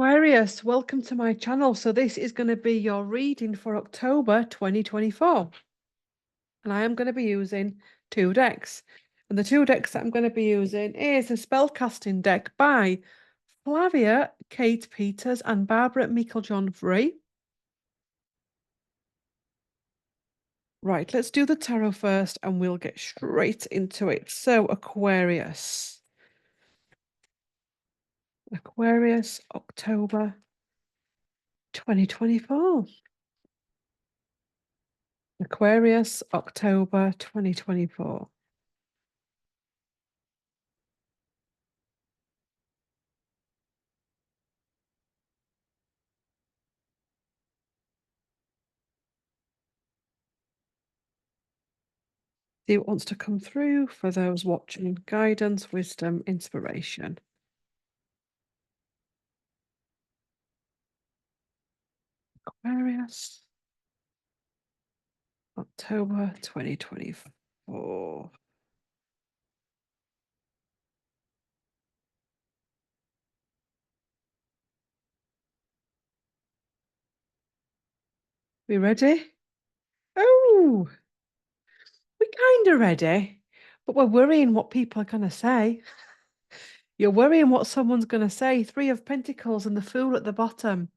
Aquarius, welcome to my channel. So this is going to be your reading for October 2024. And I am going to be using two decks. And the two decks that I'm going to be using is a spellcasting deck by Flavia, Kate Peters, and Barbara Meiklejohn Free. Right, let's do the tarot first and we'll get straight into it. So Aquarius, October 2024. Aquarius, October 2024. See what wants to come through for those watching. Guidance, wisdom, inspiration. Aquarius, October 2024. We ready? Oh, we're kind of ready, but we're worrying what people are going to say. You're worrying what someone's going to say. Three of Pentacles and the Fool at the bottom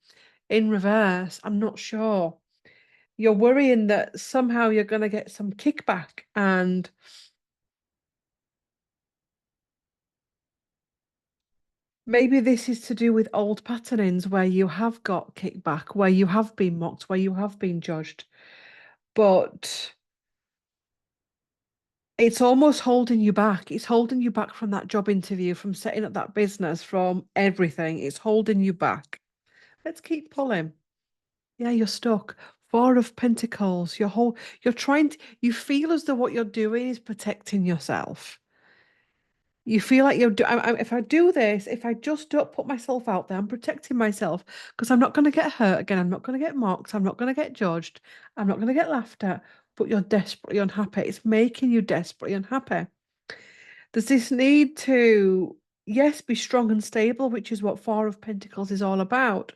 in reverse. I'm not sure. You're worrying that somehow you're going to get some kickback, and maybe this is to do with old patternings where you have got kickback, where you have been mocked, where you have been judged. But it's almost holding you back. It's holding you back from that job interview, from setting up that business, from everything. It's holding you back. Let's keep pulling. Yeah, you're stuck. Four of Pentacles. You're trying to, you feel as though what you're doing is protecting yourself. You feel like if I do this, if I just don't put myself out there, I'm protecting myself because I'm not going to get hurt again. I'm not going to get mocked. I'm not going to get judged. I'm not going to get laughed at. But you're desperately unhappy. It's making you desperately unhappy. There's this need to, yes, be strong and stable, which is what Four of Pentacles is all about,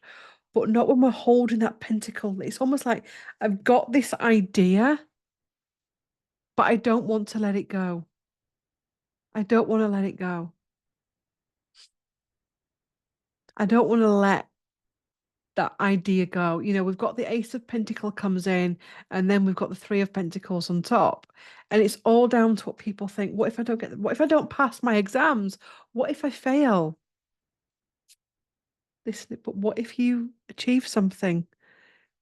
but not when we're holding that pentacle. It's almost like I've got this idea, but I don't want to let it go. I don't want to let it go. I don't want to let that idea go. You know, we've got the Ace of Pentacle comes in, and then we've got the Three of Pentacles on top. And it's all down to what people think. What if I don't pass my exams? What if I fail? But what if you achieve something?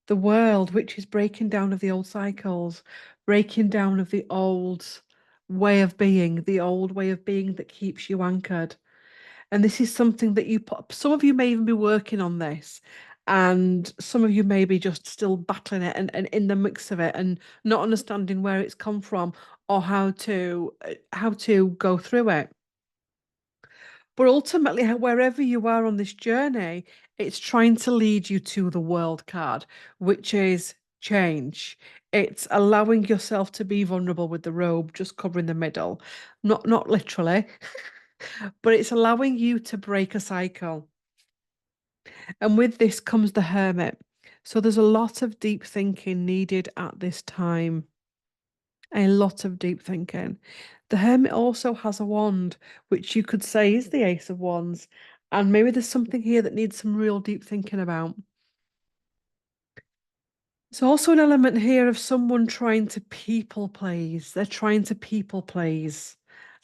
The world, which is breaking down of the old cycles, breaking down of the old way of being, the old way of being that keeps you anchored. And this is something that some of you may even be working on this, and some of you may be just still battling it and in the mix of it and not understanding where it's come from or how to go through it. But ultimately, wherever you are on this journey, it's trying to lead you to the world card, which is change. It's allowing yourself to be vulnerable with the robe just covering the middle. Not literally, but it's allowing you to break a cycle. And with this comes the hermit. So there's a lot of deep thinking needed at this time. A lot of deep thinking. The hermit also has a wand, which you could say is the ace of wands. And maybe there's something here that needs some real deep thinking about. There's also an element here of someone trying to people please. They're trying to people please.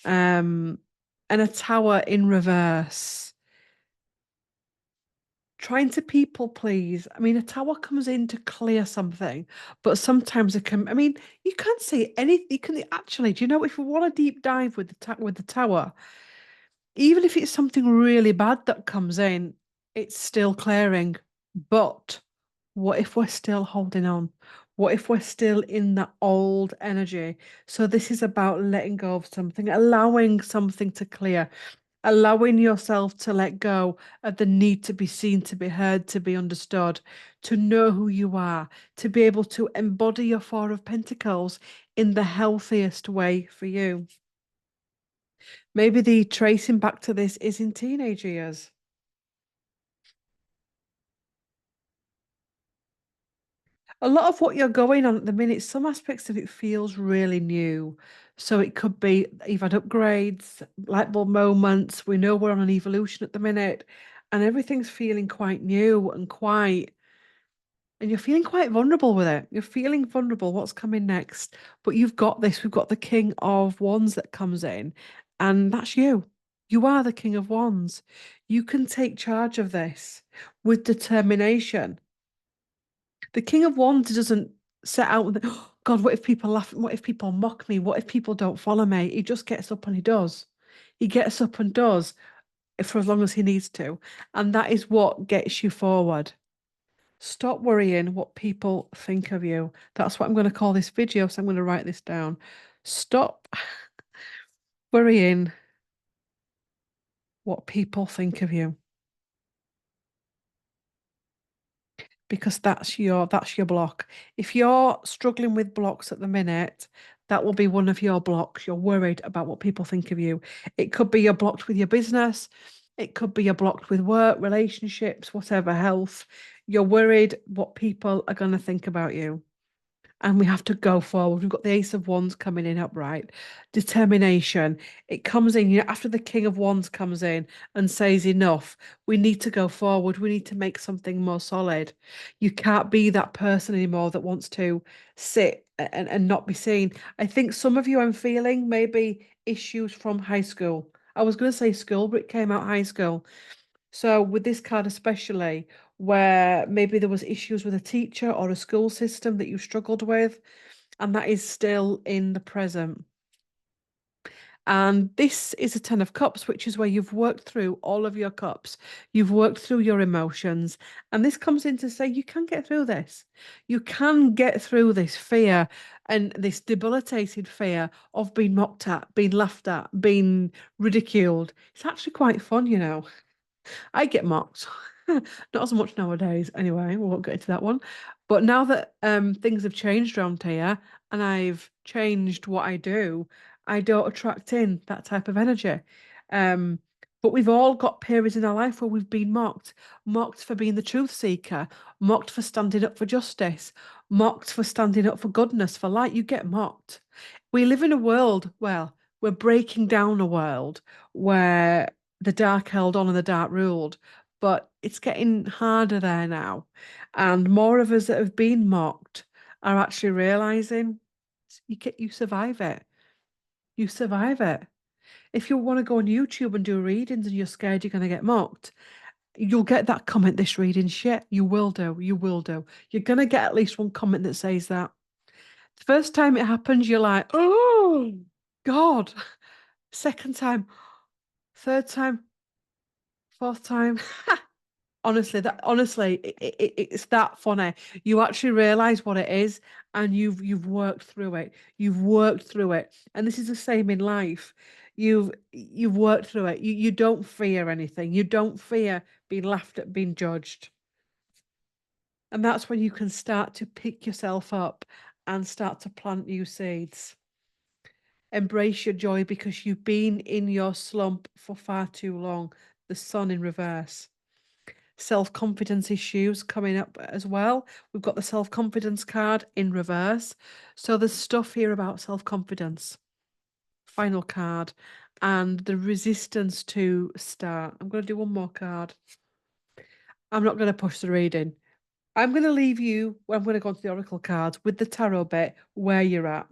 Um, and a tower in reverse. Trying to people please. I mean, a tower comes in to clear something, but sometimes it can. I mean, you can't say anything. You can actually. Do you know if you want a deep dive with the tower, even if it's something really bad that comes in, it's still clearing. But what if we're still holding on? What if we're still in that old energy? So this is about letting go of something, allowing something to clear, allowing yourself to let go of the need to be seen, to be heard, to be understood, to know who you are, to be able to embody your Four of Pentacles in the healthiest way for you. Maybe the tracing back to this is in teenage years. A lot of what you're going on at the minute, some aspects of it feels really new. So it could be you've had upgrades, light bulb moments. We know we're on an evolution at the minute, and everything's feeling quite new and and you're feeling quite vulnerable with it. You're feeling vulnerable. What's coming next? But you've got this. We've got the King of Wands that comes in, and that's you. You are the King of Wands. You can take charge of this with determination. The King of Wands doesn't set out with, oh, God, what if people laugh? What if people mock me? What if people don't follow me? He just gets up and he does. He gets up and does for as long as he needs to. And that is what gets you forward. Stop worrying what people think of you. That's what I'm going to call this video. So I'm going to write this down. Stop worrying what people think of you. Because that's your block. If you're struggling with blocks at the minute, that will be one of your blocks. You're worried about what people think of you. It could be you're blocked with your business. It could be you're blocked with work, relationships, whatever, health. You're worried what people are going to think about you, and we have to go forward. We've got the Ace of Wands coming in upright. Determination. It comes in, after the King of Wands comes in and says enough, we need to go forward. We need to make something more solid. You can't be that person anymore that wants to sit and not be seen. I think some of you I'm feeling maybe issues from high school. I was going to say school, but it came out high school. So with this card especially, where maybe there was issues with a teacher or a school system that you struggled with, and that is still in the present. And this is a Ten of Cups, which is where you've worked through all of your cups. You've worked through your emotions. And this comes in to say you can get through this. You can get through this fear and this debilitated fear of being mocked at, being laughed at, being ridiculed. It's actually quite fun, you know. I get mocked. Not as much nowadays, anyway. We won't get into that one. But now that things have changed around here and I've changed what I do, I don't attract in that type of energy. Um, but we've all got periods in our life where we've been mocked, mocked for being the truth seeker, mocked for standing up for justice, mocked for standing up for goodness, for light. You get mocked. We live in a world, well, we're breaking down a world where the dark held on and the dark ruled, but it's getting harder there now. And more of us that have been mocked are actually realizing you survive it. You survive it. If you want to go on YouTube and do readings and you're scared you're going to get mocked, you'll get that comment, this reading shit. You will do. You will do. You're going to get at least one comment that says that. The first time it happens, you're like, oh, God. Second time, third time, fourth time. Honestly, it's that funny. You actually realize what it is, and you've worked through it. You've worked through it, and this is the same in life. You've worked through it. You don't fear anything. You don't fear being laughed at, being judged, and that's when you can start to pick yourself up and start to plant new seeds. Embrace your joy because you've been in your slump for far too long. The sun in reverse. Self-confidence issues coming up as well. We've got the self-confidence card in reverse. So there's stuff here about self-confidence. Final card. And the resistance to start. I'm going to do one more card. I'm not going to push the reading. I'm going to leave you, I'm going to go on to the oracle cards with the tarot bit where you're at.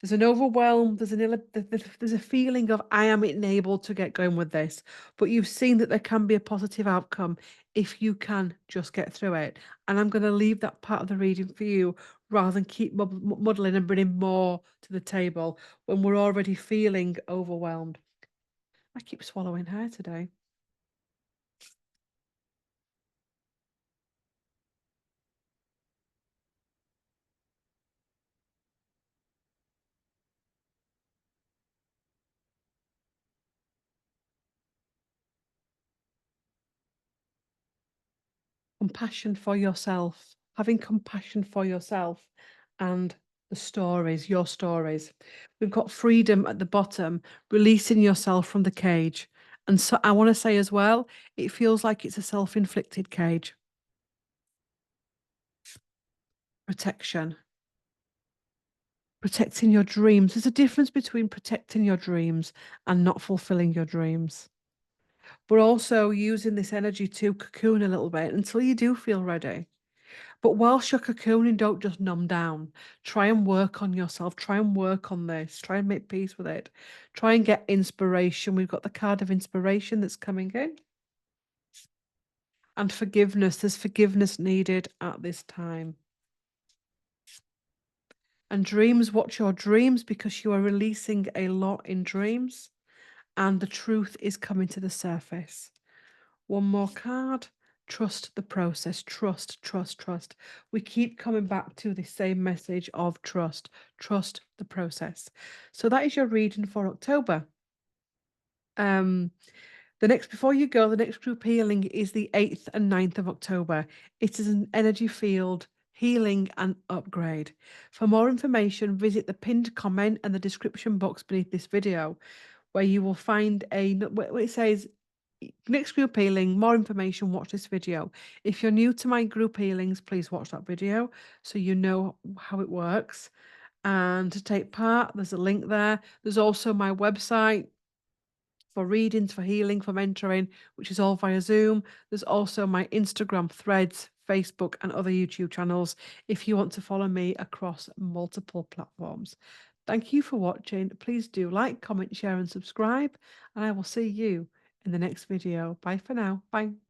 There's an overwhelm, there's a feeling of I am unable to get going with this, but you've seen that there can be a positive outcome if you can just get through it. And I'm going to leave that part of the reading for you rather than keep muddling and bringing more to the table when we're already feeling overwhelmed. I keep swallowing hair today. Compassion for yourself, having compassion for yourself and the stories, your stories. We've got freedom at the bottom, releasing yourself from the cage. And so I want to say as well, it feels like it's a self-inflicted cage. protection. Protecting your dreams. There's a difference between protecting your dreams and not fulfilling your dreams. But also using this energy to cocoon a little bit until you do feel ready. But whilst you're cocooning, don't just numb down. Try and work on yourself. Try and work on this. Try and make peace with it. Try and get inspiration. We've got the card of inspiration that's coming in. And forgiveness. There's forgiveness needed at this time. And dreams, watch your dreams because you are releasing a lot in dreams. And the truth is coming to the surface. One more card. Trust the process. Trust, trust, trust. We keep coming back to the same message of trust. Trust the process. So that is your reading for October. Before you go, the next group healing is the 8th and 9th of October. It is an energy field healing and upgrade. For more information, visit the pinned comment and the description box beneath this video, where you will find where it says next group healing, more information, watch this video. If you're new to my group healings, please watch that video so you know how it works. And to take part, there's a link there. There's also my website for readings, for healing, for mentoring, which is all via Zoom. There's also my Instagram, Threads, Facebook, and other YouTube channels if you want to follow me across multiple platforms. Thank you for watching. Please do like, comment, share, and subscribe, and I will see you in the next video. Bye for now. Bye.